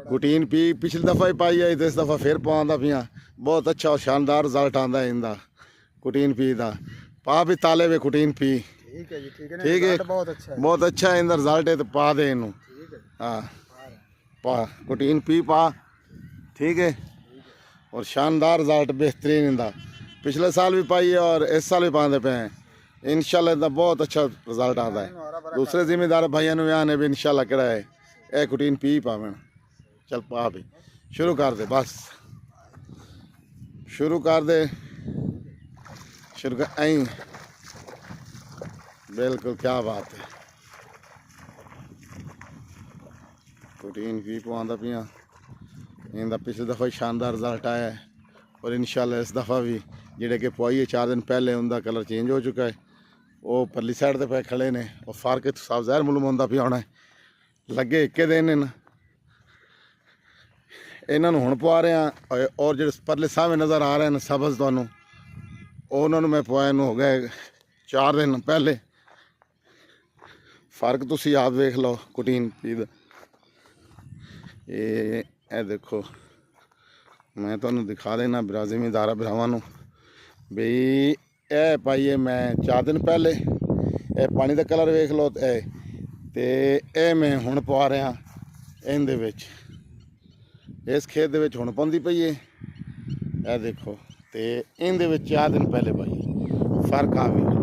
गुटीन P पिछली दफ़ा ही पाई है, इस दफ़ा फिर पवांदा पियां। बहुत अच्छा और शानदार रिजल्ट आंदा है इनका कुटीन पी का। पा भी ताले वे कुटीन पी। ठीक है जी, ठीक है ना, ठीक है, रिजल्ट बहुत अच्छा है इनका रिजल्ट है, तो पा दे इनू। हाँ पा कुटीन पी पा। ठीक है, और शानदार रिजल्ट बेहतरीन इनका। पिछले साल भी पाई है और इस साल भी पाते पे हैं। इंशाल्लाह इनका बहुत अच्छा रिजल्ट आता है। दूसरे जिम्मेदार भाइयों ने आने भी इंशाल्लाह करा है ए कुटीन पी पावन। चल पा भी शुरू कर दे, बस शुरू कर दे, शुरू कर आई। बिल्कुल क्या बात है, कुटीन पी पवांदा पियां। इनका पिछली दफ़ा ही शानदार रिजल्ट आया है और इंशाल्लाह इस दफ़ा भी जेडे कि पवाई है 4 दिन पहले उनका कलर चेंज हो चुका है। वो परली साइड पे खड़े ने और फर्क साफ ज़ाहिर मालूम होंदा पिया होना है। लगे इक्के दिन इन्होंने हुण पवा रहे हैं और जो परले सामने नज़र आ रहे हैं सबज तुहानू उन्होंने मैं पवाए हो गए 4 दिन पहले। फर्क तुसी आप देख लो कुटीन पी दा। ये देखो मैं तुहानू दिखा देना जिमीदारा भरावां बई ए पाई है मैं 4 दिन पहले। ए पानी का कलर वेख लो ते ए मैं हुण पवा रहा इहदे विच। इस खेत दे विच हुण पौंदी पई है ए देखो, ते इहदे विच 4 दिन पहले पाई। फर्क आ गया।